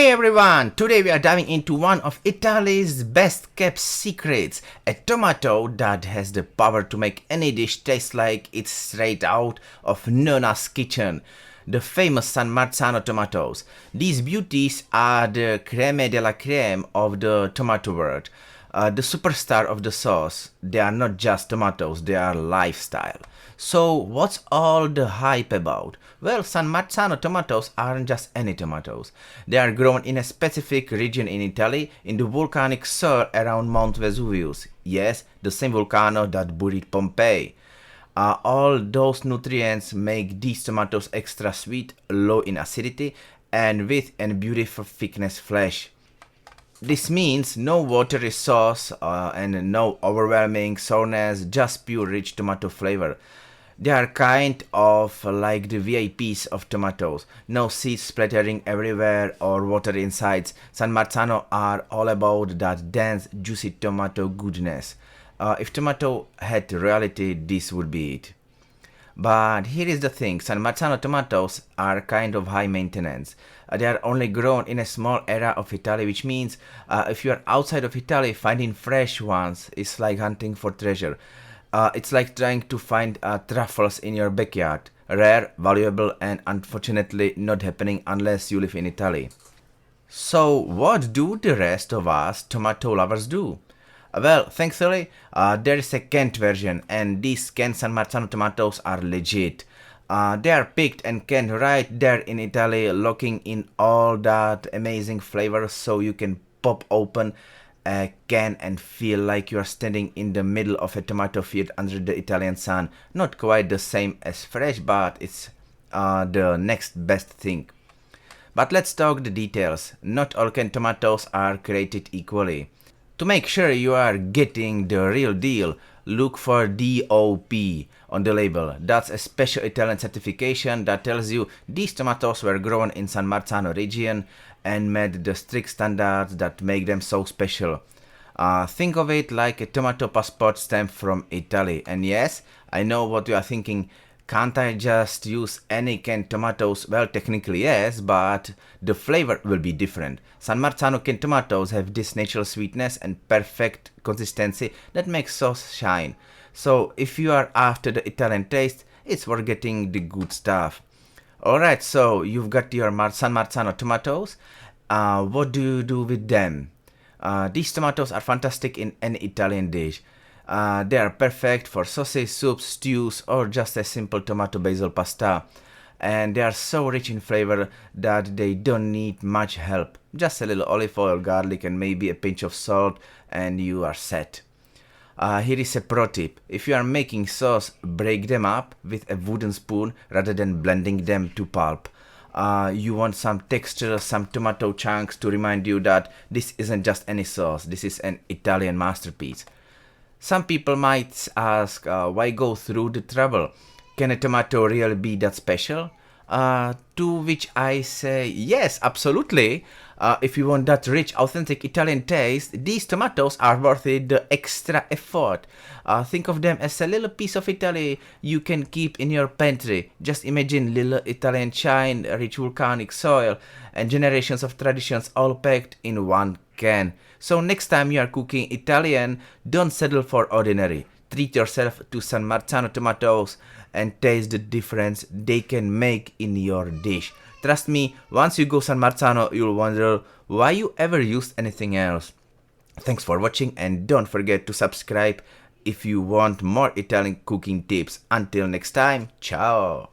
Hey everyone! Today we are diving into one of Italy's best kept secrets, a tomato that has the power to make any dish taste like it's straight out of Nonna's kitchen. The famous San Marzano tomatoes. These beauties are the creme de la creme of the tomato world. The superstar of the sauce. They are not just tomatoes, they are lifestyle. So what's all the hype about? Well, San Marzano tomatoes aren't just any tomatoes. They are grown in a specific region in Italy, in the volcanic soil around Mount Vesuvius. Yes, the same volcano that buried Pompeii. All those nutrients make these tomatoes extra sweet, low in acidity, and with a beautiful thickness flesh. This means no watery sauce and no overwhelming sourness, just pure rich tomato flavor. They are kind of like the VIPs of tomatoes. No seeds splattering everywhere or watery insides. San Marzano are all about that dense, juicy tomato goodness. If tomato had reality, this would be it. But here is the thing, San Marzano tomatoes are kind of high maintenance. They are only grown in a small area of Italy, which means if you are outside of Italy, finding fresh ones is like hunting for treasure. It's like trying to find truffles in your backyard. Rare, valuable, and unfortunately not happening unless you live in Italy. So what do the rest of us tomato lovers do? Well, thankfully, there is a canned version, and these canned San Marzano tomatoes are legit. They are picked and canned right there in Italy, locking in all that amazing flavor so you can pop open a can and feel like you are standing in the middle of a tomato field under the Italian sun. Not quite the same as fresh, but it's the next best thing. But let's talk the details. Not all canned tomatoes are created equally. To make sure you are getting the real deal, look for DOP on the label. That's a special Italian certification that tells you these tomatoes were grown in San Marzano region and met the strict standards that make them so special. Think of it like a tomato passport stamp from Italy. And yes, I know what you are thinking. Can't I just use any canned tomatoes? Well, technically yes, but the flavor will be different. San Marzano canned tomatoes have this natural sweetness and perfect consistency that makes sauce shine. So if you are after the Italian taste, it's worth getting the good stuff. Alright, so you've got your San Marzano tomatoes. What do you do with them? These tomatoes are fantastic in any Italian dish. They are perfect for sauces, soups, stews, or just a simple tomato basil pasta. And they are so rich in flavor that they don't need much help. Just a little olive oil, garlic, and maybe a pinch of salt, and you are set. Here is a pro tip. If you are making sauce, break them up with a wooden spoon rather than blending them to pulp. You want some texture, some tomato chunks to remind you that this isn't just any sauce, this is an Italian masterpiece. Some people might ask, why go through the trouble? Can a tomato really be that special? To which I say, yes, absolutely. If you want that rich, authentic Italian taste, these tomatoes are worth it, the extra effort. Think of them as a little piece of Italy you can keep in your pantry. Just imagine little Italian shine, rich volcanic soil, and generations of traditions all packed in one can. So next time you are cooking Italian, don't settle for ordinary. Treat yourself to San Marzano tomatoes and taste the difference they can make in your dish. Trust me, once you go San Marzano, you'll wonder why you ever used anything else. Thanks for watching and don't forget to subscribe if you want more Italian cooking tips. Until next time, ciao!